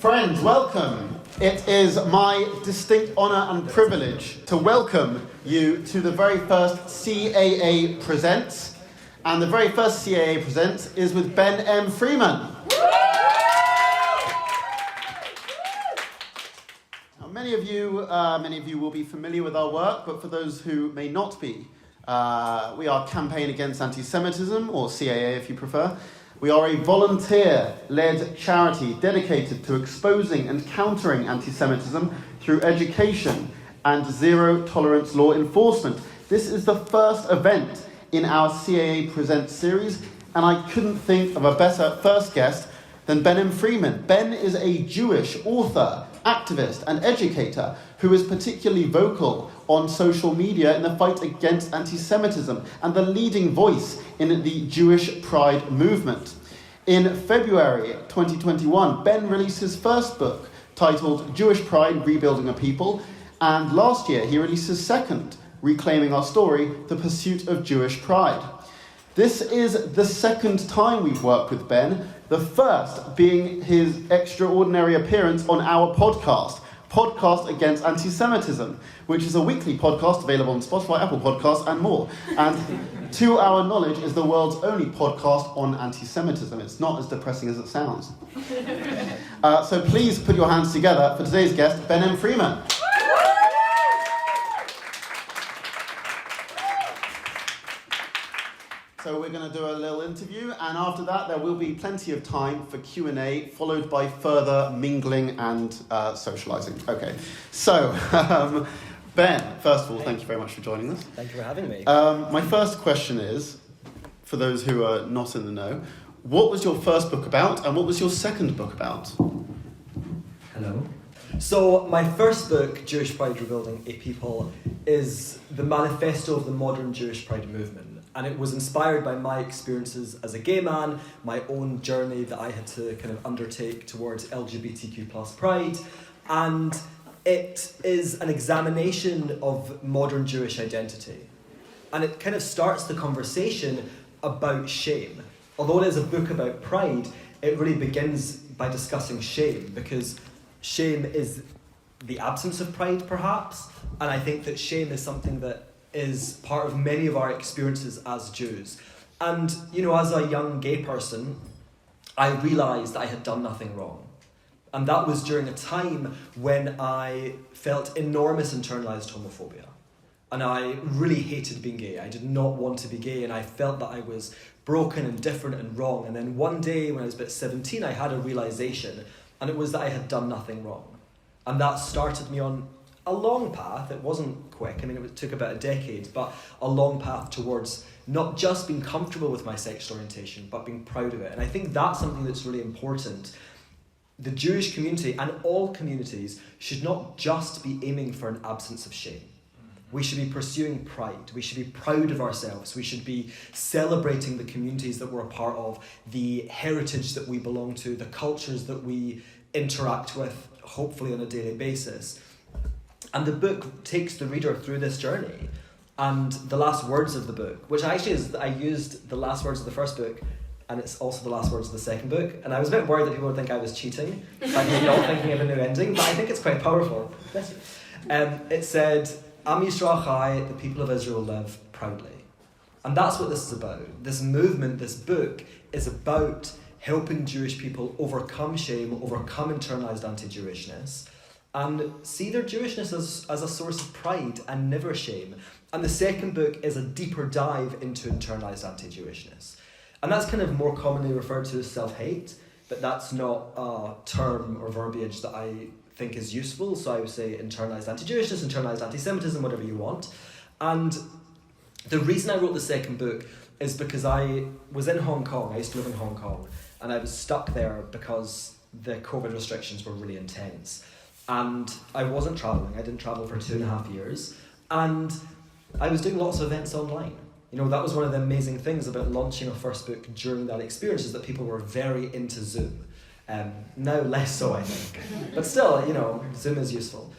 Friends, welcome. It is my distinct honour and privilege to welcome you to the very first CAA Presents. And the very first CAA Presents is with Ben M. Freeman. Now, many of you will be familiar with our work, but for those who may not be, we are Campaign Against Antisemitism, or CAA if you prefer. We are a volunteer-led charity dedicated to exposing and countering anti-Semitism through education and zero-tolerance law enforcement. This is the first event in our CAA Presents series, and I couldn't think of a better first guest than Ben M. Freeman. Ben is a Jewish author, activist, and educator who is particularly vocal on social media in the fight against anti-Semitism and the leading voice in the Jewish Pride movement. In February 2021, Ben released his first book titled Jewish Pride, Rebuilding a People, and last year he released his second, Reclaiming Our Story, The Pursuit of Jewish Pride. This is the second time we've worked with Ben, the first being his extraordinary appearance on our podcast Against Antisemitism, which is a weekly podcast available on Spotify, Apple Podcasts, and more. And to our knowledge, is the world's only podcast on anti-Semitism. It's not as depressing as it sounds. So please put your hands together for today's guest, Ben M. Freeman. So we're going to do a little interview, and after that there will be plenty of time for Q&A, followed by further mingling and socialising. Okay, so Ben, first of all, thank you very much for joining us. Thank you for having me. My first question is, for those who are not in the know, what was your first book about, and what was your second book about? Hello. So my first book, Jewish Pride, Rebuilding a People, is the manifesto of the modern Jewish Pride movement. And it was inspired by my experiences as a gay man, my own journey that I had to kind of undertake towards LGBTQ plus pride. And it is an examination of modern Jewish identity. And it kind of starts the conversation about shame. Although it is a book about pride, it really begins by discussing shame, because shame is the absence of pride, perhaps. And I think that shame is something that is part of many of our experiences as Jews. And, you know, as a young gay person, I realised I had done nothing wrong. And that was during a time when I felt enormous internalised homophobia. And I really hated being gay. I did not want to be gay, and I felt that I was broken and different and wrong. And then one day, when I was about 17, I had a realisation, and it was that I had done nothing wrong. And that started me on a long path. It wasn't quick. I mean, it took about a decade, but a long path towards not just being comfortable with my sexual orientation, but being proud of it. And I think that's something that's really important. The Jewish community and all communities should not just be aiming for an absence of shame. We should be pursuing pride. We should be proud of ourselves. We should be celebrating the communities that we're a part of, the heritage that we belong to, the cultures that we interact with, hopefully on a daily basis. And the book takes the reader through this journey. And the last words of the book, which actually is, I used the last words of the first book, and it's also the last words of the second book. And I was a bit worried that people would think I was cheating, like not thinking of a new ending, but I think it's quite powerful. It said, Am Yisrael Chai, the people of Israel live proudly. And that's what this is about. This movement, this book, is about helping Jewish people overcome shame, overcome internalised anti-Jewishness, and see their Jewishness as a source of pride and never shame. And the second book is a deeper dive into internalised anti-Jewishness. And that's kind of more commonly referred to as self-hate, but that's not a term or verbiage that I think is useful. So I would say internalised anti-Jewishness, internalised anti-Semitism, whatever you want. And the reason I wrote the second book is because I was in Hong Kong. I used to live in Hong Kong, and I was stuck there because the COVID restrictions were really intense. And I wasn't travelling. I didn't travel for 2.5 years. And I was doing lots of events online. You know, that was one of the amazing things about launching a first book during that experience, is that people were very into Zoom. Now less so, I think. But still, you know, Zoom is useful.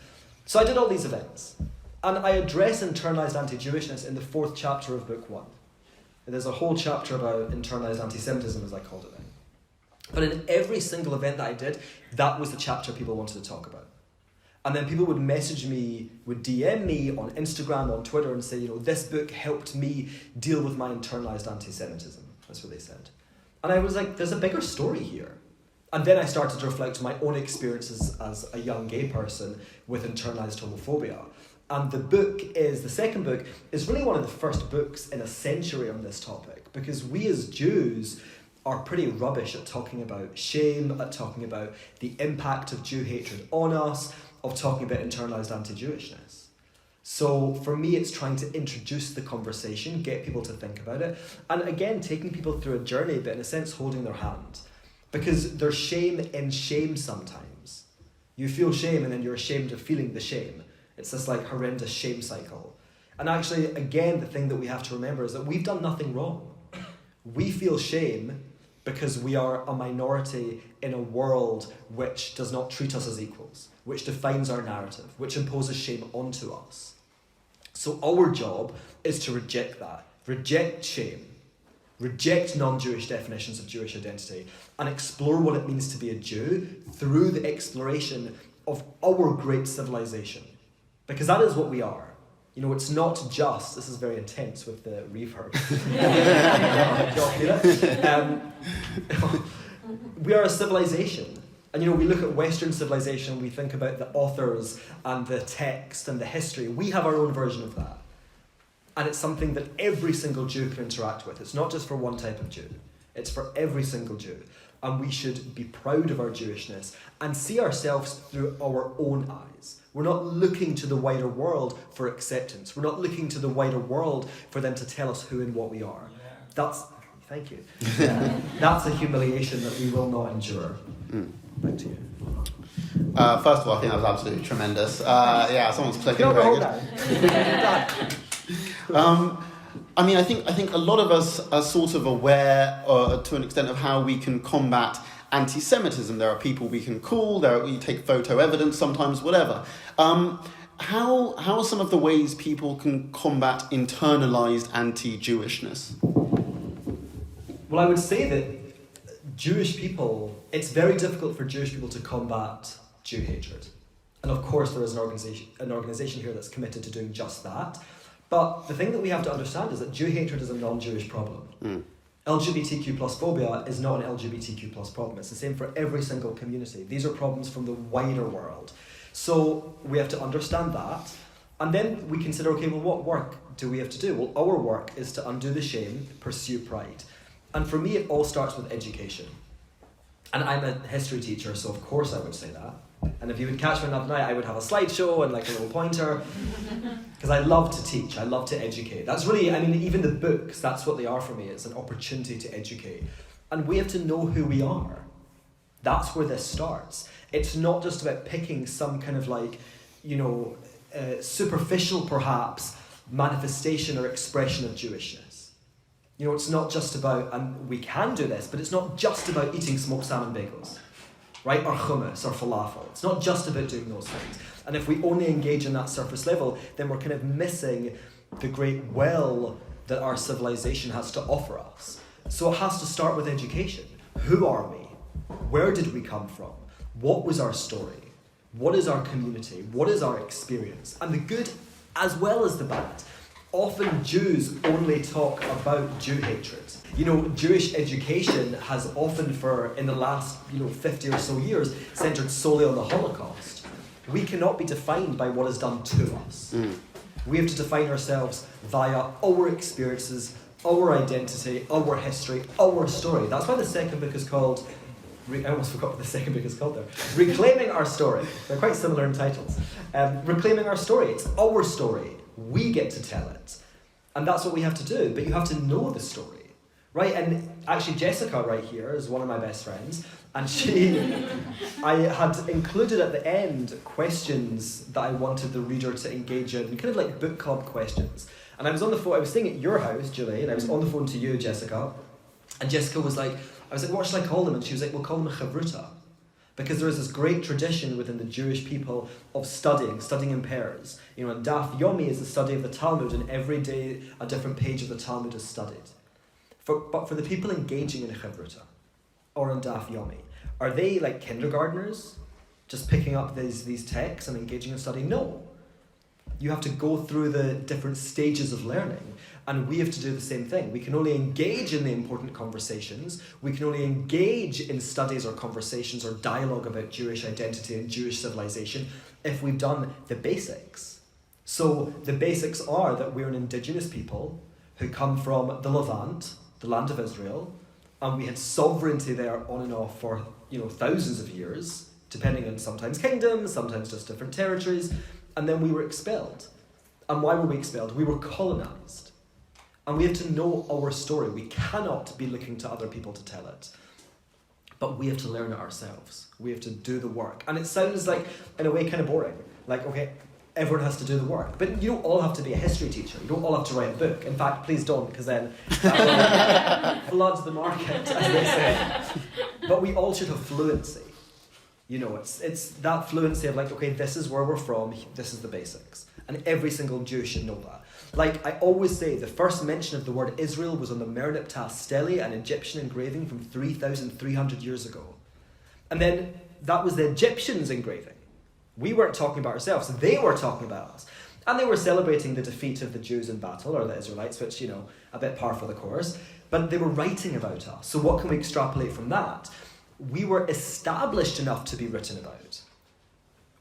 So I did all these events. And I address internalised anti-Jewishness in the 4th chapter of book 1. There's a whole chapter about internalised anti-Semitism, as I called it then. But in every single event that I did, that was the chapter people wanted to talk about. And then people would message me, would DM me on Instagram, on Twitter, and say, this book helped me deal with my internalized anti-Semitism. That's what they said. And I was like, there's a bigger story here. And then I started to reflect on my own experiences as a young gay person with internalized homophobia. And the second book is really one of the first books in a century on this topic, because we as Jews are pretty rubbish at talking about shame, at talking about the impact of Jew hatred on us, of talking about internalized anti-Jewishness. So for me, it's trying to introduce the conversation, get people to think about it, and again, taking people through a journey, but in a sense, holding their hand. Because there's shame in shame sometimes. You feel shame and then you're ashamed of feeling the shame. It's this horrendous shame cycle. And actually, again, the thing that we have to remember is that we've done nothing wrong. We feel shame because we are a minority in a world which does not treat us as equals, which defines our narrative, which imposes shame onto us. So our job is to reject that, reject shame, reject non-Jewish definitions of Jewish identity, and explore what it means to be a Jew through the exploration of our great civilization. Because that is what we are. It's not just, this is very intense with the reverb. We are a civilization. And we look at Western civilization, we think about the authors and the text and the history. We have our own version of that. And it's something that every single Jew can interact with. It's not just for one type of Jew. It's for every single Jew. And we should be proud of our Jewishness and see ourselves through our own eyes. We're not looking to the wider world for acceptance. We're not looking to the wider world for them to tell us who and what we are. Thank you. That's a humiliation that we will not endure. Back to you. First of all, I think that was absolutely tremendous. Someone's clicking very good. I think a lot of us are sort of aware, to an extent, of how we can combat anti-Semitism. There are people we can call. We take photo evidence sometimes, whatever. How are some of the ways people can combat internalized anti-Jewishness? Well, I would say that Jewish people, it's very difficult for Jewish people to combat Jew hatred. And of course there is an organization here that's committed to doing just that. But the thing that we have to understand is that Jew hatred is a non-Jewish problem. LGBTQ plus phobia is not an LGBTQ plus problem. It's the same for every single community. These are problems from the wider world. So we have to understand that. And then we consider, okay, well, what work do we have to do? Well, our work is to undo the shame, pursue pride. And for me, it all starts with education. And I'm a history teacher, so of course I would say that. And if you would catch me another night, I would have a slideshow and a little pointer. Because I love to teach, I love to educate. That's really, even the books, that's what they are for me. It's an opportunity to educate. And we have to know who we are. That's where this starts. It's not just about picking some kind of superficial, perhaps, manifestation or expression of Jewishness. It's not just about, and we can do this, but it's not just about eating smoked salmon bagels, right? Or hummus or falafel. It's not just about doing those things. And if we only engage in that surface level, then we're kind of missing the great well that our civilization has to offer us. So it has to start with education. Who are we? Where did we come from? What was our story? What is our community? What is our experience? And the good as well as the bad. Often Jews only talk about Jew hatred. Jewish education has often in the last 50 or so years, centered solely on the Holocaust. We cannot be defined by what is done to us. We have to define ourselves via our experiences, our identity, our history, our story. That's why the second book is called, I almost forgot what the second book is called there. Reclaiming Our Story. They're quite similar in titles. Reclaiming Our Story. It's our story. We get to tell it. And that's what we have to do. But you have to know the story. Right? And actually Jessica right here is one of my best friends. And I had included at the end questions that I wanted the reader to engage in, kind of like book club questions. And I was on the phone, I was staying at your house, Julie, and I was on the phone to you, Jessica. And Jessica was like, what should I call them? And she was like, we'll call them a chavruta. Because there is this great tradition within the Jewish people of studying in pairs. And Daf Yomi is the study of the Talmud, and every day a different page of the Talmud is studied. But for the people engaging in a chavruta, or in Daf Yomi? Are they like kindergartners, just picking up these texts and engaging in study? No. You have to go through the different stages of learning, and we have to do the same thing. We can only engage in the important conversations, we can only engage in studies or conversations or dialogue about Jewish identity and Jewish civilization if we've done the basics. So the basics are that we're an indigenous people who come from the Levant, the land of Israel, and we had sovereignty there on and off for thousands of years, depending on sometimes kingdoms, sometimes just different territories, and then we were expelled. And why were we expelled? We were colonized. And we have to know our story. We cannot be looking to other people to tell it. But we have to learn it ourselves. We have to do the work. And it sounds like, in a way, kind of boring. Like, okay, everyone has to do the work. But you don't all have to be a history teacher. You don't all have to write a book. In fact, please don't, because then that will flood the market, as they say. But we all should have fluency. It's that fluency of like, okay, this is where we're from, this is the basics. And every single Jew should know that. Like I always say, the first mention of the word Israel was on the Merneptah stele, an Egyptian engraving from 3,300 years ago. And then that was the Egyptians engraving. We weren't talking about ourselves, they were talking about us. And they were celebrating the defeat of the Jews in battle, or the Israelites, which, a bit par for the course. But they were writing about us. So what can we extrapolate from that? We were established enough to be written about.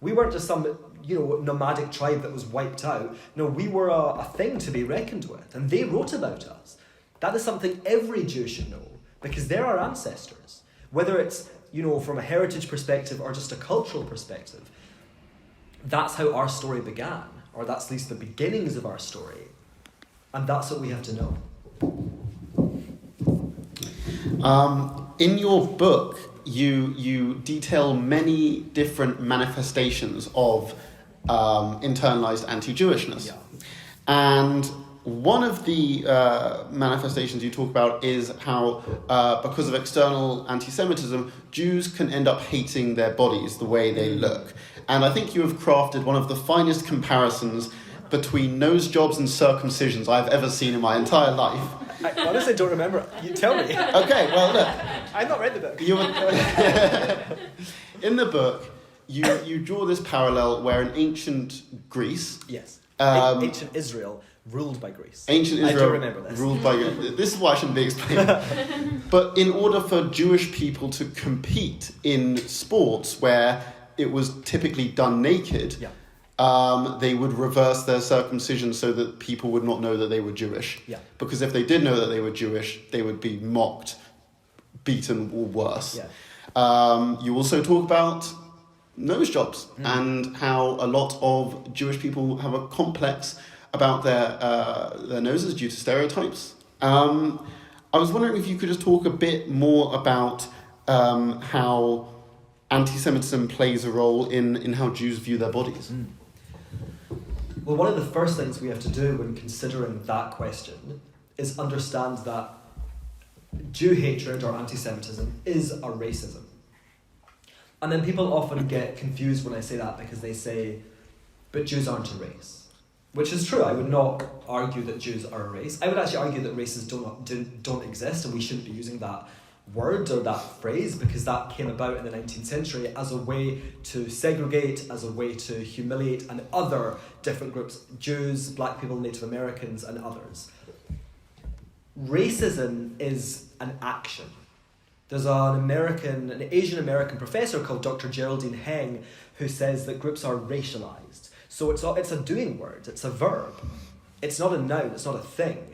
We weren't just some, nomadic tribe that was wiped out. No, we were a thing to be reckoned with, and they wrote about us. That is something every Jew should know, because they're our ancestors. Whether it's, from a heritage perspective or just a cultural perspective, that's how our story began, or that's at least the beginnings of our story. And that's what we have to know. In your book, you detail many different manifestations of internalized anti-Jewishness. Yeah. And one of the manifestations you talk about is how, because of external anti-Semitism, Jews can end up hating their bodies, the way they look. And I think you have crafted one of the finest comparisons between nose jobs and circumcisions I've ever seen in my entire life. I honestly don't remember. You tell me. Okay, well, look. I've not read the book. In the book, you draw this parallel where in ancient Greece... Yes. Ancient Israel ruled by Greece. Ancient Israel I do remember this. Ruled by Greece. This is why I shouldn't be explained. But in order for Jewish people to compete in sports where it was typically done naked... Yeah. They would reverse their circumcision so that people would not know that they were Jewish. Yeah. Because if they did know that they were Jewish, they would be mocked, beaten, or worse. Yeah. You also talk about nose jobs and how a lot of Jewish people have a complex about their noses due to stereotypes. I was wondering if you could just talk a bit more about how anti-Semitism plays a role in how Jews view their bodies. Well, one of the first things we have to do when considering that question is understand that Jew hatred or anti-Semitism is a racism. And then people often get confused when I say that because they say, but Jews aren't a race. Which is true. I would not argue that Jews are a race. I would actually argue that races don't exist, and we shouldn't be using that word or that phrase because that came about in the 19th century as a way to segregate, as a way to humiliate and other different groups, Jews, black people, Native Americans and others. Racism is an action. There's an Asian American professor called Dr. Geraldine Heng who says that groups are racialized. So it's a doing word, it's a verb. It's not a noun, it's not a thing.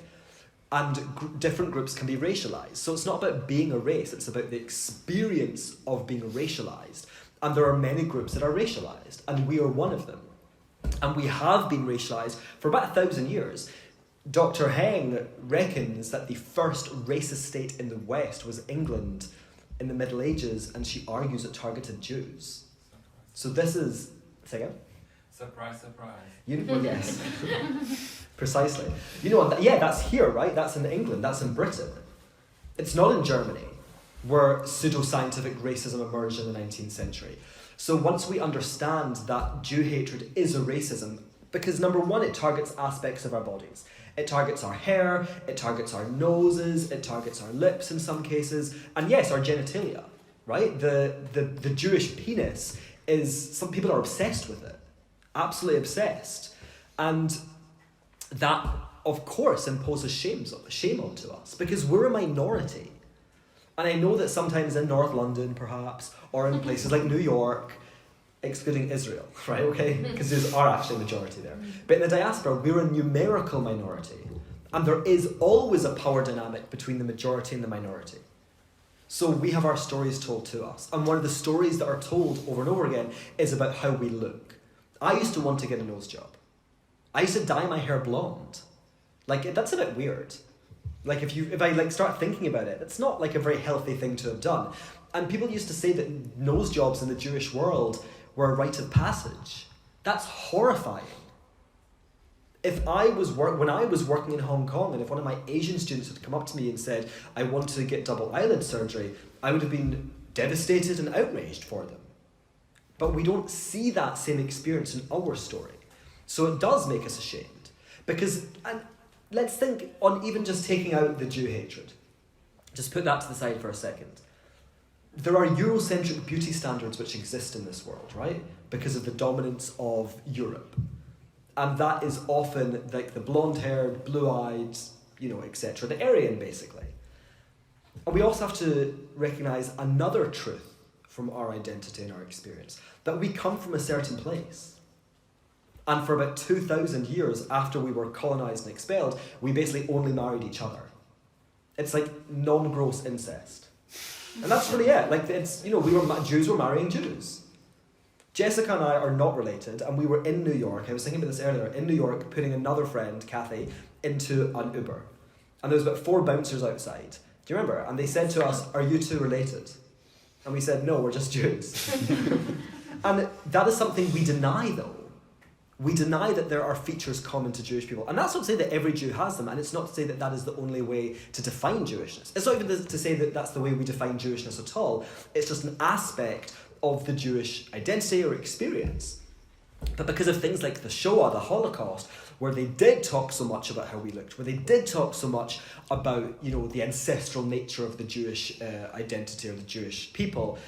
And different groups can be racialized. So it's not about being a race, it's about the experience of being racialized. And there are many groups that are racialized, and we are one of them. And we have been racialized for about 1,000 years. Dr. Heng reckons that the first racist state in the West was England in the Middle Ages, and she argues it targeted Jews. So this is... Say again? Surprise, surprise. Well, yes. Precisely. That's here, right? That's in England, that's in Britain. It's not in Germany, where pseudo-scientific racism emerged in the 19th century. So once we understand that Jew hatred is a racism, because number one, it targets aspects of our bodies. It targets our hair, it targets our noses, it targets our lips in some cases, and yes, our genitalia, right? The Jewish penis is, some people are obsessed with it, absolutely obsessed. And that, of course, imposes shame onto us, because we're a minority. And I know that sometimes in North London, perhaps, or in places like New York, excluding Israel, right, okay? Because Jews are actually a majority there. But in the diaspora, we're a numerical minority. And there is always a power dynamic between the majority and the minority. So we have our stories told to us. And one of the stories that are told over and over again is about how we look. I used to want to get a nose job. I used to dye my hair blonde. Like, that's a bit weird. Like, if I start thinking about it, it's not like a very healthy thing to have done. And people used to say that nose jobs in the Jewish world were a rite of passage. That's horrifying. When I was working in Hong Kong, and if one of my Asian students had come up to me and said, I want to get double eyelid surgery, I would have been devastated and outraged for them. But we don't see that same experience in our story. So it does make us ashamed. Because, and let's think on even just taking out the Jew hatred. Just put that to the side for a second. There are Eurocentric beauty standards which exist in this world, right? Because of the dominance of Europe. And that is often like the blonde-haired, blue-eyed, etc. The Aryan, basically. And we also have to recognise another truth from our identity and our experience, that we come from a certain place. And for about 2,000 years after we were colonised and expelled, we basically only married each other. It's like non-gross incest. And that's really it. Like, it's, Jews were marrying Jews. Jessica and I are not related, and we were in New York. I was thinking about this earlier. In New York, putting another friend, Kathy, into an Uber. And there was about 4 bouncers outside. Do you remember? And they said to us, are you two related? And we said, no, we're just Jews. And that is something we deny, though. We deny that there are features common to Jewish people. And that's not to say that every Jew has them, and it's not to say that that is the only way to define Jewishness. It's not even to say that that's the way we define Jewishness at all. It's just an aspect of the Jewish identity or experience. But because of things like the Shoah, the Holocaust, where they did talk so much about how we looked, where they did talk so much about, the ancestral nature of the Jewish identity or the Jewish people,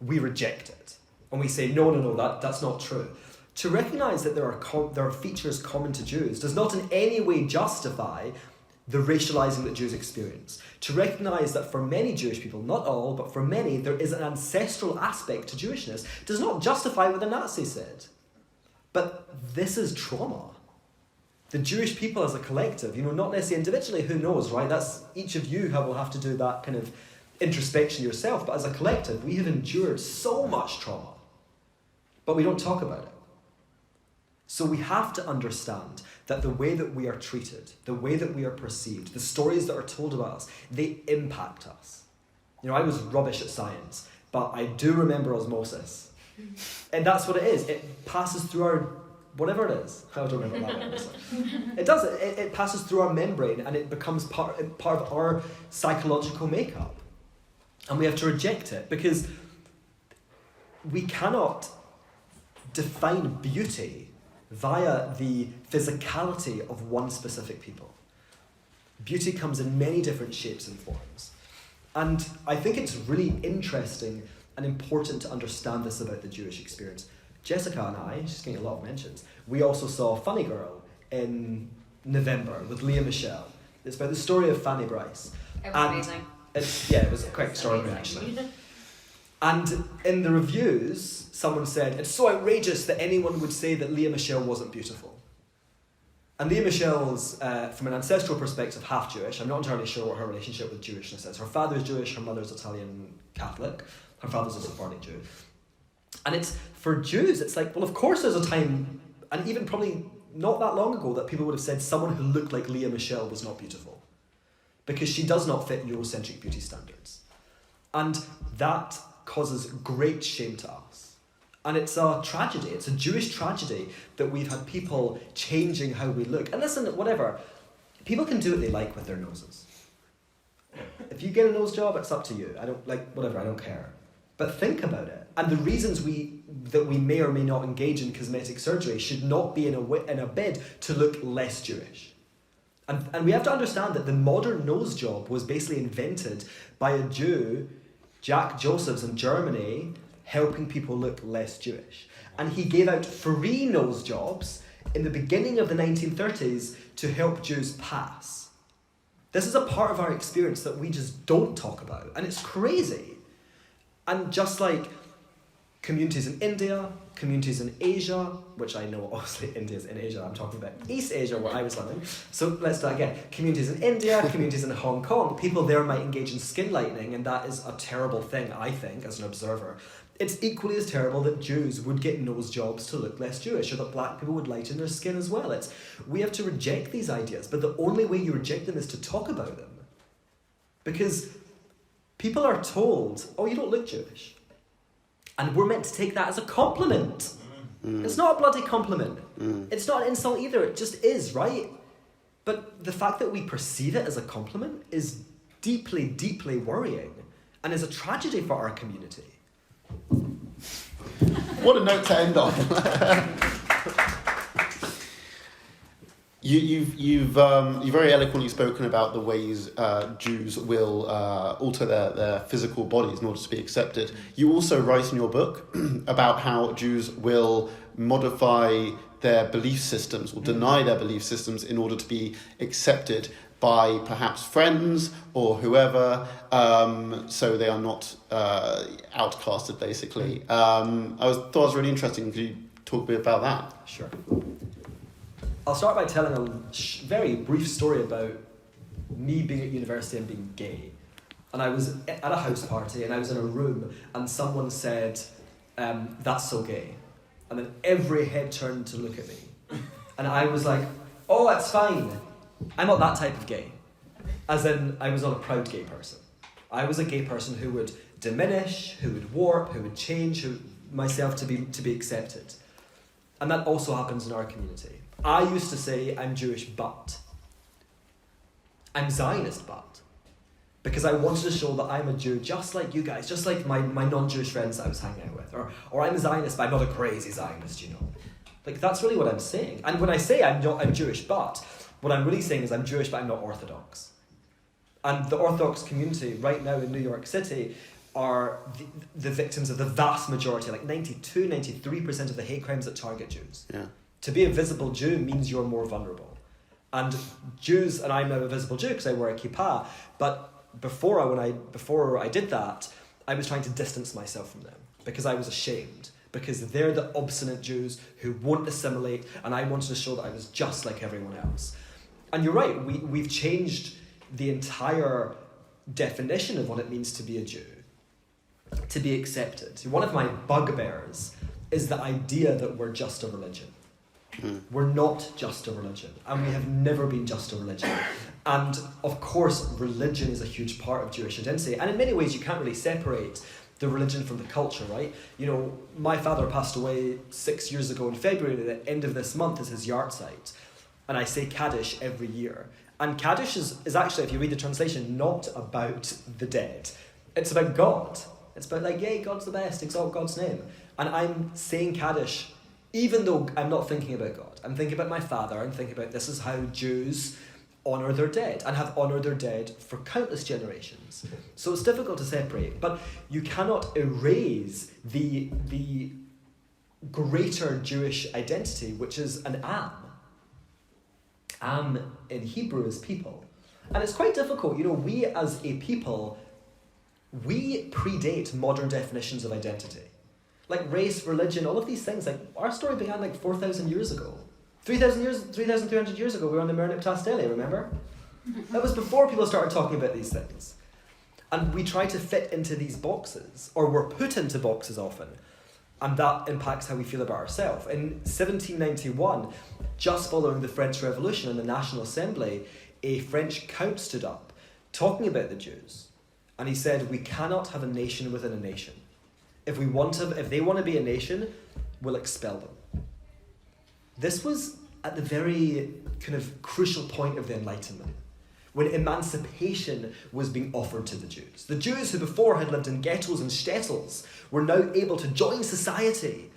we reject it. And we say, no, that's not true. To recognise that there are features common to Jews does not in any way justify the racialising that Jews experience. To recognise that for many Jewish people, not all, but for many, there is an ancestral aspect to Jewishness does not justify what the Nazis said. But this is trauma. The Jewish people as a collective, not necessarily individually, who knows, right? That's each of you will have to do that kind of introspection yourself, but as a collective, we have endured so much trauma, but we don't talk about it. So we have to understand that the way that we are treated, the way that we are perceived, the stories that are told about us, they impact us. I was rubbish at science, but I do remember osmosis. And that's what it is. It passes through our, whatever it is. I don't remember that one. It does. It passes through our membrane and it becomes part of our psychological makeup. And we have to reject it because we cannot define beauty via the physicality of one specific people. Beauty comes in many different shapes and forms. And I think it's really interesting and important to understand this about the Jewish experience. Jessica and I, she's getting a lot of mentions, we also saw Funny Girl in November with Leah Michelle. It's about the story of Fanny Bryce. It was amazing. It was quite extraordinary actually. And in the reviews, someone said, it's so outrageous that anyone would say that Leah Michelle wasn't beautiful. And Leah Michelle's, from an ancestral perspective, half Jewish. I'm not entirely sure what her relationship with Jewishness is. Her father's Jewish, her mother's Italian Catholic. Her father's a Sephardic Jew. And it's, for Jews, it's like, well, of course there's a time, and even probably not that long ago, that people would have said someone who looked like Leah Michelle was not beautiful. Because she does not fit Eurocentric beauty standards. And that causes great shame to us. And it's a tragedy, it's a Jewish tragedy that we've had people changing how we look. And listen, whatever, people can do what they like with their noses. If you get a nose job, it's up to you. I don't care. But think about it. And the reasons that we may or may not engage in cosmetic surgery should not be in a bid to look less Jewish. And we have to understand that the modern nose job was basically invented by a Jew, Jack Josephs in Germany, helping people look less Jewish. And he gave out free nose jobs in the beginning of the 1930s to help Jews pass. This is a part of our experience that we just don't talk about, and it's crazy. And just like communities in India, communities in Asia, which I know obviously India's in Asia, I'm talking about East Asia where I was living. So let's start again. Communities in India, communities in Hong Kong, people there might engage in skin lightening, and that is a terrible thing, I think, as an observer. It's equally as terrible that Jews would get nose jobs to look less Jewish, or that black people would lighten their skin as well. We have to reject these ideas, but the only way you reject them is to talk about them. Because people are told, oh, you don't look Jewish. And we're meant to take that as a compliment. It's not a bloody compliment. It's not an insult either, it just is, right? But the fact that we perceive it as a compliment is deeply, deeply worrying, and is a tragedy for our community. What a note to end on. You've very eloquently spoken about the ways Jews will alter their physical bodies in order to be accepted. You also write in your book about how Jews will modify their belief systems or deny their belief systems in order to be accepted by perhaps friends or whoever, so they are not outcasted, basically. Thought it was really interesting. Could you talk a bit about that? Sure. I'll start by telling a very brief story about me being at university and being gay. And I was at a house party, and I was in a room, and someone said, that's so gay. And then every head turned to look at me. And I was like, oh, that's fine. I'm not that type of gay. As in, I was not a proud gay person. I was a gay person who would diminish, who would warp, who would change myself to be accepted. And that also happens in our community. I used to say I'm Jewish, but I'm Zionist, but because I wanted to show that I'm a Jew just like you guys, just like my non-Jewish friends I was hanging out with, or I'm a Zionist, but I'm not a crazy Zionist, you know. Like, that's really what I'm saying. And when I say I'm Jewish, but what I'm really saying is I'm Jewish, but I'm not Orthodox. And the Orthodox community right now in New York City are the victims of the vast majority, like 92, 93% of the hate crimes that target Jews. Yeah. To be a visible Jew means you're more vulnerable. And Jews, and I'm now a visible Jew because I wear a kippah, but before I did that, I was trying to distance myself from them because I was ashamed, because they're the obstinate Jews who won't assimilate, and I wanted to show that I was just like everyone else. And you're right, we've changed the entire definition of what it means to be a Jew, to be accepted. One of my bugbears is the idea that we're just a religion. We're not just a religion, and we have never been just a religion. And of course, religion is a huge part of Jewish identity, and in many ways you can't really separate the religion from the culture, right? You know, my father passed away 6 years ago in February, and at the end of this month is his yahrzeit, and I say Kaddish every year. And Kaddish is actually, if you read the translation, not about the dead. It's about God. It's about like, yay, God's the best, exalt God's name. And I'm saying Kaddish even though I'm not thinking about God. I'm thinking about my father. I'm thinking about this is how Jews honour their dead and have honoured their dead for countless generations. So it's difficult to separate. But you cannot erase the greater Jewish identity, which is an am. Am in Hebrew is people. And it's quite difficult. You know, we as a people, we predate modern definitions of identity. Like race, religion, all of these things. Like, our story began like 4,000 years ago. 3,300 years ago, we were on the Mernip Tastele, remember? That was before people started talking about these things. And we try to fit into these boxes, or we're put into boxes often, and that impacts how we feel about ourselves. In 1791, just following the French Revolution in the National Assembly, a French count stood up talking about the Jews, and he said, we cannot have a nation within a nation. If they want to be a nation, we'll expel them. This was at the very kind of crucial point of the Enlightenment, when emancipation was being offered to the Jews. The Jews who before had lived in ghettos and shtetls were now able to join society,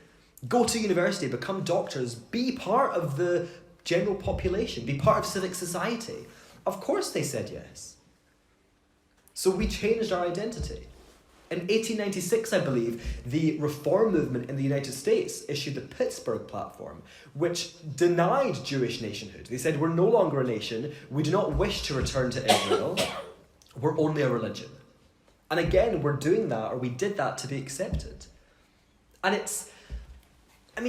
go to university, become doctors, be part of the general population, be part of civic society? Of course they said yes. So we changed our identity. In 1896, I believe, the reform movement in the United States issued the Pittsburgh Platform, which denied Jewish nationhood. They said, we're no longer a nation, we do not wish to return to Israel, we're only a religion. And again, we're doing that, or we did that to be accepted. And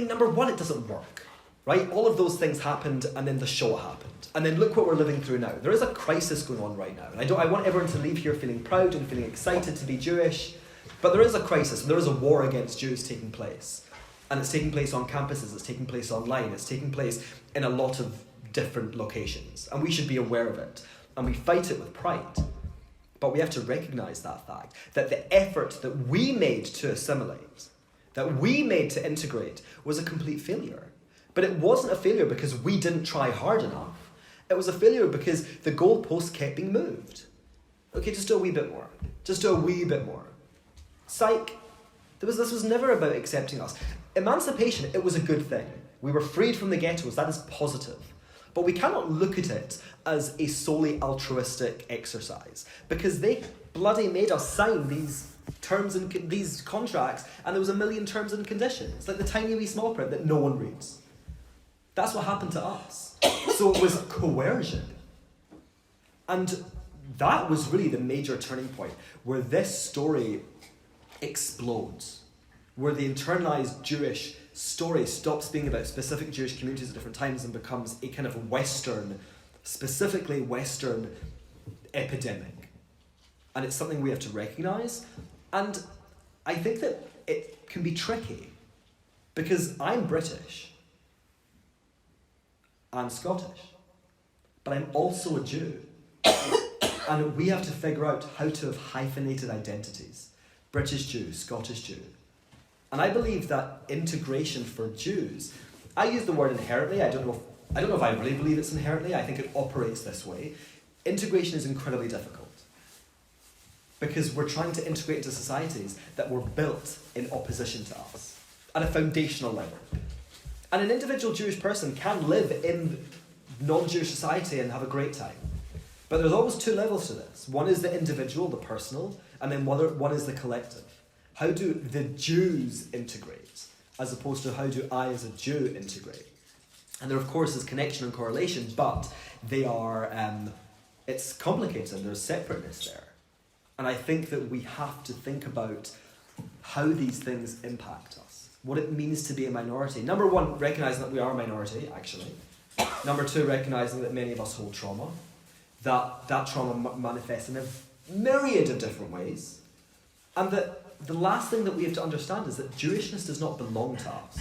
number one, it doesn't work, right? All of those things happened, and then the show happened. And then look what we're living through now. There is a crisis going on right now. And I want everyone to leave here feeling proud and feeling excited to be Jewish. But there is a crisis, and there is a war against Jews taking place. And it's taking place on campuses, it's taking place online, it's taking place in a lot of different locations. And we should be aware of it. And we fight it with pride. But we have to recognise that fact, that the effort that we made to assimilate, that we made to integrate, was a complete failure. But it wasn't a failure because we didn't try hard enough. It was a failure because the goalposts kept being moved. Okay, just do a wee bit more. Just do a wee bit more. Psych. This was never about accepting us. Emancipation, it was a good thing. We were freed from the ghettos, that is positive. But we cannot look at it as a solely altruistic exercise, because they bloody made us sign these terms and these contracts, and there was a million terms and conditions, like the tiny wee small print that no one reads. That's what happened to us. So it was coercion. And that was really the major turning point, where this story explodes, where the internalized Jewish story stops being about specific Jewish communities at different times and becomes a kind of Western, specifically Western epidemic. And it's something we have to recognise. And I think that it can be tricky, because I'm British and Scottish, but I'm also a Jew. And we have to figure out how to have hyphenated identities. British Jew, Scottish Jew. And I believe that integration for Jews, I use the word inherently, I don't know if I really believe it's inherently, I think it operates this way. Integration is incredibly difficult, because we're trying to integrate into societies that were built in opposition to us, at a foundational level. And an individual Jewish person can live in non-Jewish society and have a great time. But there's always two levels to this. One is the individual, the personal, and then one is the collective. How do the Jews integrate, as opposed to how do I as a Jew integrate? And there, of course, is connection and correlation, but they are, it's complicated, there's separateness there. And I think that we have to think about how these things impact us, what it means to be a minority. Number one, recognising that we are a minority, actually. Number two, recognising that many of us hold trauma, that trauma manifests in a myriad of different ways. And that the last thing that we have to understand is that Jewishness does not belong to us.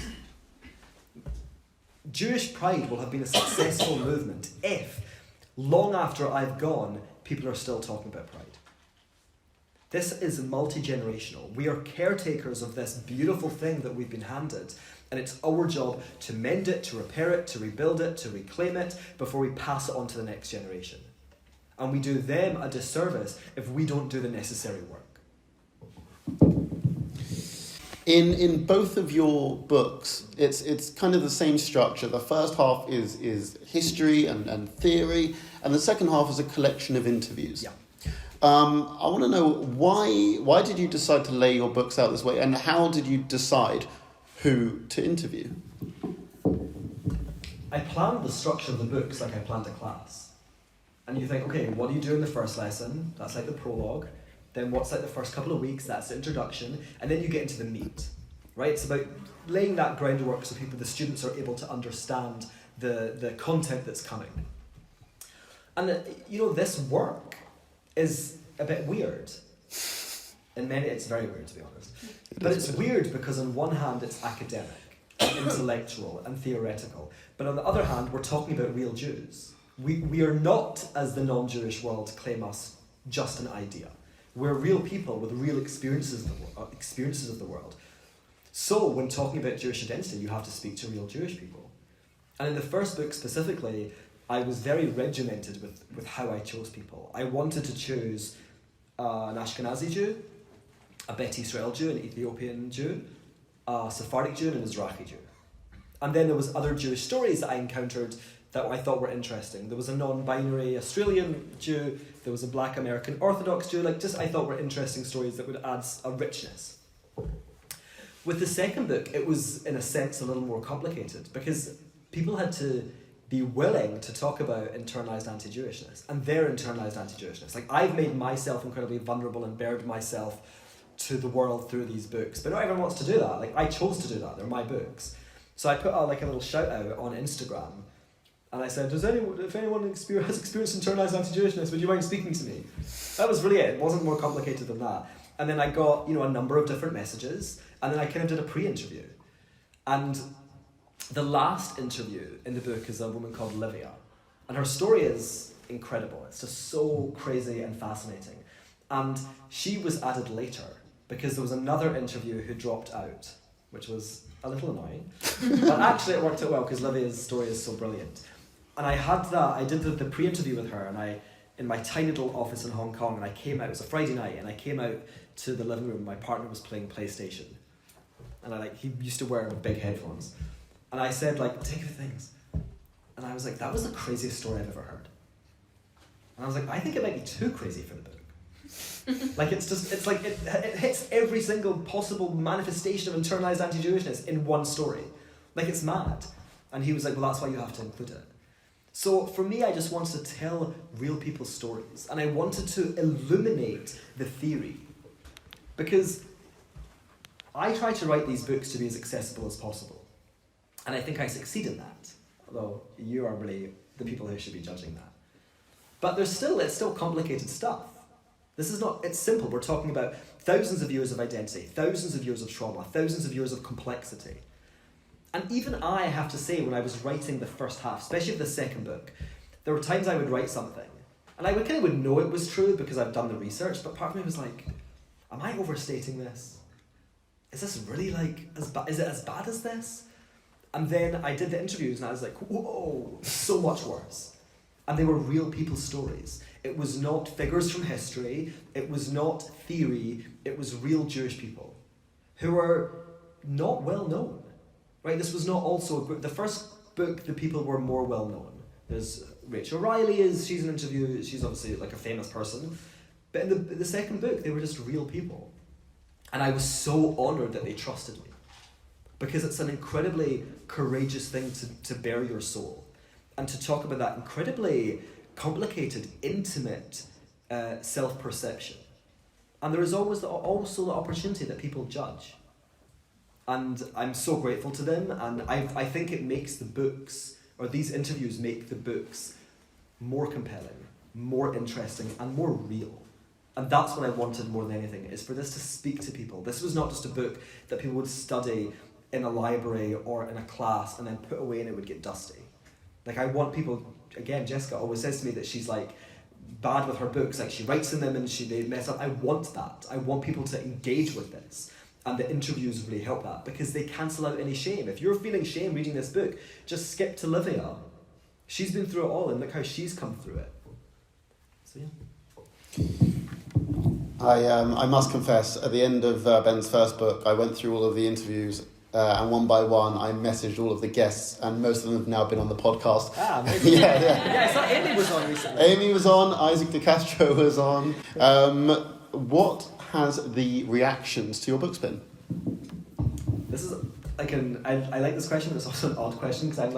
Jewish pride will have been a successful movement if, long after I've gone, people are still talking about pride. This is multi-generational. We are caretakers of this beautiful thing that we've been handed, and it's our job to mend it, to repair it, to rebuild it, to reclaim it, before we pass it on to the next generation. And we do them a disservice if we don't do the necessary work. In both of your books, it's kind of the same structure. The first half is history and theory, and the second half is a collection of interviews. Yeah. I want to know why did you decide to lay your books out this way, and how did you decide who to interview? I planned the structure of the books like I planned a class. And you think, okay, what do you do in the first lesson? That's like the prologue. Then what's like the first couple of weeks? That's the introduction. And then you get into the meat, right? It's about laying that groundwork so the students are able to understand the content that's coming. And this work is a bit weird. It's very weird, to be honest. But it's weird because on one hand it's academic, and intellectual and theoretical. But on the other hand, we're talking about real Jews. We are not, as the non-Jewish world claim us, just an idea. We're real people with real experiences of the world. So when talking about Jewish identity, you have to speak to real Jewish people. And in the first book specifically, I was very regimented with how I chose people. I wanted to choose an Ashkenazi Jew, a Bet Israel Jew, an Ethiopian Jew, a Sephardic Jew, and an Mizrahi Jew. And then there was other Jewish stories that I encountered that I thought were interesting. There was a non-binary Australian Jew, there was a black American Orthodox Jew, I thought were interesting stories that would add a richness. With the second book, it was, in a sense, a little more complicated, because people had to be willing to talk about internalized anti-Jewishness, and their internalized anti-Jewishness. I've made myself incredibly vulnerable and bared myself to the world through these books, but not everyone wants to do that. I chose to do that, they're my books. So I put out a little shout out on Instagram, and I said, if anyone has experienced internalized anti-Jewishness, would you mind speaking to me? That was really it wasn't more complicated than that. And then I got, a number of different messages, and then I kind of did a pre-interview. And the last interview in the book is a woman called Livia, and her story is incredible. It's just so crazy and fascinating. And she was added later because there was another interview who dropped out, which was a little annoying. But actually it worked out well because Livia's story is so brilliant. And I did the pre-interview with her, and in my tiny little office in Hong Kong, and I came out, it was a Friday night, and I came out to the living room, my partner was playing PlayStation. And he used to wear big headphones. And I said, take the things. And I was like, that was the craziest story I've ever heard. And I was like, I think it might be too crazy for the book. It hits every single possible manifestation of internalized anti-Jewishness in one story. It's mad. And he was like, well, that's why you have to include it. So for me, I just wanted to tell real people's stories. And I wanted to illuminate the theory. Because I try to write these books to be as accessible as possible. And I think I succeed in that. Although you are really the people who should be judging that. But it's still complicated stuff. It's simple. We're talking about thousands of years of identity, thousands of years of trauma, thousands of years of complexity. And even I have to say, when I was writing the first half, especially of the second book, there were times I would write something, and I would know it was true because I've done the research, but part of me was like, am I overstating this? Is this really is it as bad as this? And then I did the interviews and I was like, whoa, so much worse. And they were real people's stories. It was not figures from history, it was not theory, it was real Jewish people who were not well known. Right? This was not also a group. The first book, the people were more well known. There's Rachel Riley, she's an interview, she's obviously a famous person. But in the second book, they were just real people. And I was so honoured that they trusted me. Because it's an incredibly courageous thing to bare your soul. And to talk about that incredibly complicated, intimate self-perception. And there is always also the opportunity that people judge. And I'm so grateful to them, and I think it makes the books, or these interviews make the books more compelling, more interesting, and more real. And that's what I wanted more than anything, is for this to speak to people. This was not just a book that people would study in a library or in a class and then put away and it would get dusty. I want people, again, Jessica always says to me that she's bad with her books, she writes in them and they mess up. I want that. I want people to engage with this. And the interviews really help that, because they cancel out any shame. If you're feeling shame reading this book, just skip to Livia. She's been through it all, and look how she's come through it. So yeah. I must confess, at the end of Ben's first book, I went through all of the interviews, and one by one, I messaged all of the guests, and most of them have now been on the podcast. Ah, maybe. Yeah, I saw Amy was on recently. Amy was on, Isaac De Castro was on. What has the reactions to your books been? This is I like this question, but it's also an odd question, because I'm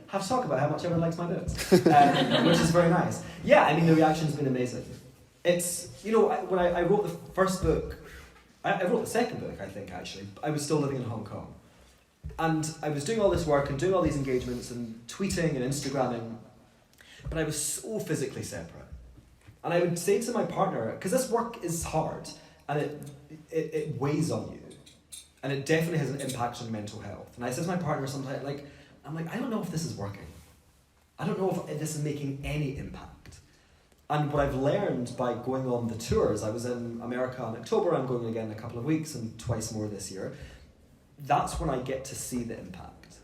have to talk about how much everyone likes my books, which is very nice. Yeah, the reaction's been amazing. It's, when I wrote the first book, I wrote the second book, I think, actually. I was still living in Hong Kong. And I was doing all this work and doing all these engagements and tweeting and Instagramming, but I was so physically separate. And I would say to my partner, because this work is hard, and it weighs on you, and it definitely has an impact on mental health. And I said to my partner sometimes, I don't know if this is working. I don't know if this is making any impact. And what I've learned by going on the tours, I was in America in October, I'm going again in a couple of weeks, and twice more this year, that's when I get to see the impact.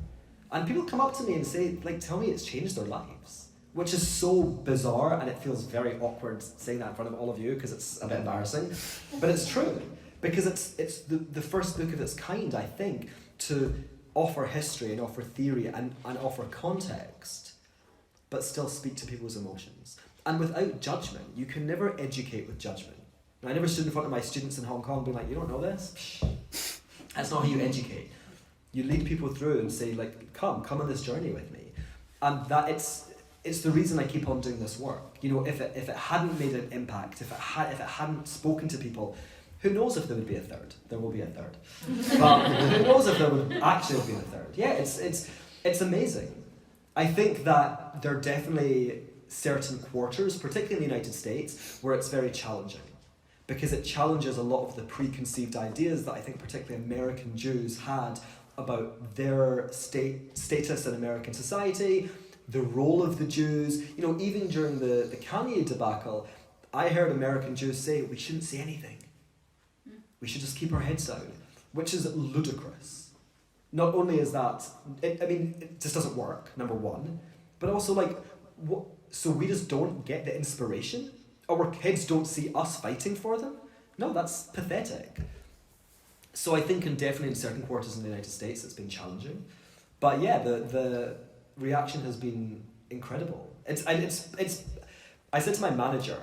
And people come up to me and say, tell me it's changed their lives. Which is so bizarre, and it feels very awkward saying that in front of all of you, because it's a bit embarrassing. But it's true, because it's the first book of its kind, I think, to offer history and offer theory and offer context but still speak to people's emotions. And without judgment, you can never educate with judgment. Now, I never stood in front of my students in Hong Kong being like, you don't know this? Psh. That's not how you educate. You lead people through and say, like, come on this journey with me. And that it's the reason I keep on doing this work. You know, if it hadn't made an impact, if it hadn't spoken to people, who knows if there would be a third? There will be a third. But who knows if there would actually be a third? Yeah, it's amazing. I think that there are definitely certain quarters, particularly in the United States, where it's very challenging. Because it challenges a lot of the preconceived ideas that I think particularly American Jews had about their status in American society, the role of the Jews. You know, even during the Kanye debacle, I heard American Jews say, we shouldn't say anything. We should just keep our heads down, which is ludicrous. Not only is that, it just doesn't work, number one, but also like, so we just don't get the inspiration? Our kids don't see us fighting for them? No, that's pathetic. So I think definitely in certain quarters in the United States it's been challenging. But yeah, the reaction has been incredible. I said to my manager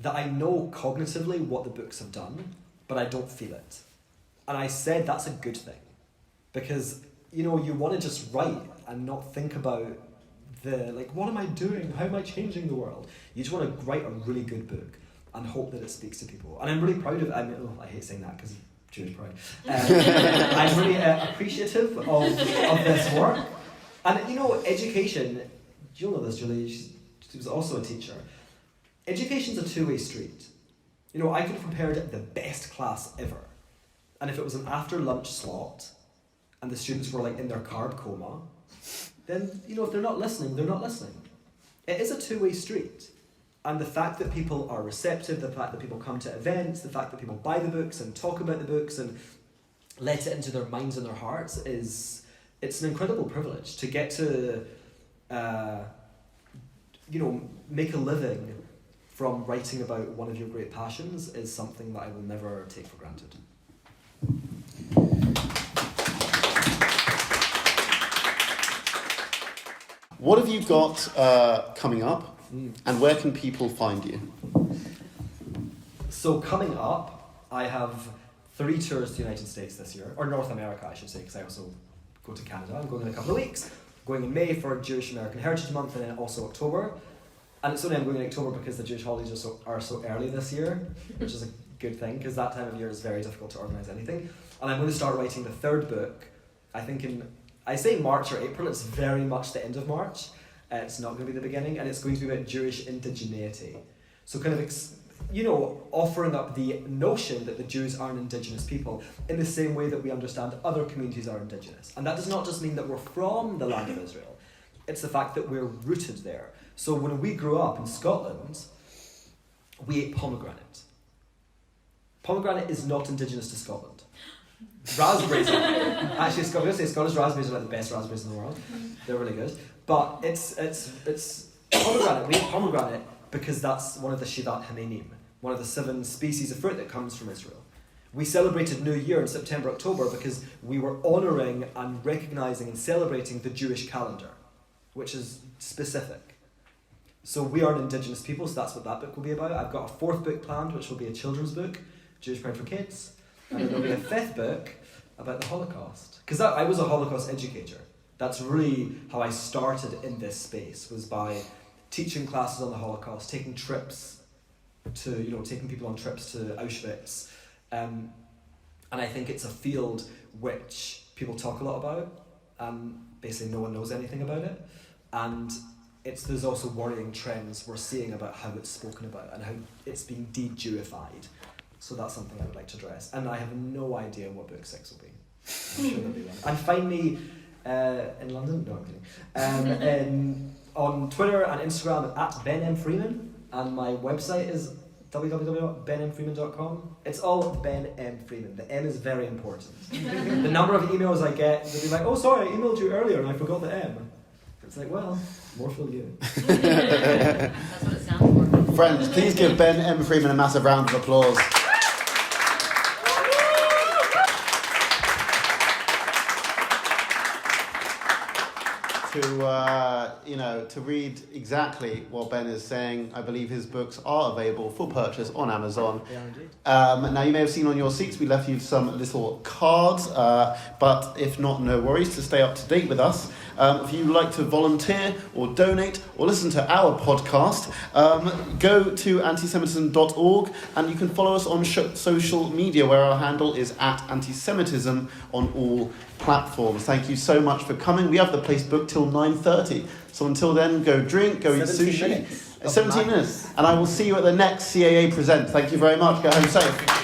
that I know cognitively what the books have done, but I don't feel it. And I said that's a good thing. Because, you know, you want to just write and not think about what am I doing? How am I changing the world? You just want to write a really good book and hope that it speaks to people. And I'm really proud of it. I hate saying that because Jewish pride. I'm really appreciative of this work. And, you know, education, you'll know this, Julie, she was also a teacher. Education's a two-way street. You know, I could have prepared the best class ever. And if it was an after-lunch slot and the students were like in their carb coma, then, you know, if they're not listening, they're not listening. It is a two-way street. And the fact that people are receptive, the fact that people come to events, the fact that people buy the books and talk about the books and let it into their minds and their hearts it's an incredible privilege to get to, make a living from writing about one of your great passions is something that I will never take for granted. What have you got coming up, and where can people find you? So coming up, I have 3 tours to the United States this year, or North America, I should say, because I also go to Canada. I'm going in a couple of weeks. I'm going in May for Jewish American Heritage Month, and then also October. And it's only I'm going in October because the Jewish holidays are so early this year, which is a good thing, because that time of year is very difficult to organise anything. And I'm going to start writing the 3rd book, I think I say March or April, it's very much the end of March. It's not going to be the beginning, and it's going to be about Jewish indigeneity. So kind of, offering up the notion that the Jews are an indigenous people in the same way that we understand other communities are indigenous. And that does not just mean that we're from the land of Israel. It's the fact that we're rooted there. So when we grew up in Scotland, we ate pomegranate. Pomegranate is not indigenous to Scotland. Raspberries are. Actually, I'm going to say Scottish raspberries are like the best raspberries in the world. They're really good. But it's pomegranate. We eat pomegranate because that's one of the Shivat Hanenim, one of the 7 species of fruit that comes from Israel. We celebrated New Year in September, October because we were honouring and recognising and celebrating the Jewish calendar, which is specific. So we are an indigenous people, so that's what that book will be about. I've got a 4th book planned, which will be a children's book, Jewish Pride for Kids. And then there'll be a 5th book about the Holocaust. Because I was a Holocaust educator. That's really how I started in this space, was by teaching classes on the Holocaust, taking trips to, taking people on trips to Auschwitz. And I think it's a field which people talk a lot about, and basically no one knows anything about it. And there's also worrying trends we're seeing about how it's spoken about and how it's being de-Jewified. So that's something I would like to address. And I have no idea what book 6 will be. I'm sure there'll be one. And find me in London? No, I'm kidding. On Twitter and Instagram at Ben M. Freeman. And my website is www.benmfreeman.com. It's all Ben M. Freeman. The M is very important. The number of emails I get, they'll be like, oh sorry, I emailed you earlier and I forgot the M. It's like, well, more for you. That's what it sounds for. Friends, please give Ben M. Freeman a massive round of applause. to read exactly what Ben is saying. I believe his books are available for purchase on Amazon. Yeah, indeed. Now, you may have seen on your seats, we left you some little cards, but if not, no worries, to stay up to date with us. If you would like to volunteer or donate or listen to our podcast, go to antisemitism.org, and you can follow us on social media, where our handle is @antisemitism on all platforms. Thank you so much for coming. We have the place booked till 9:30. So until then, go drink, go eat 17 sushi. minutes. 17 minutes. And I will see you at the next CAA Present. Thank you very much. Go home safe.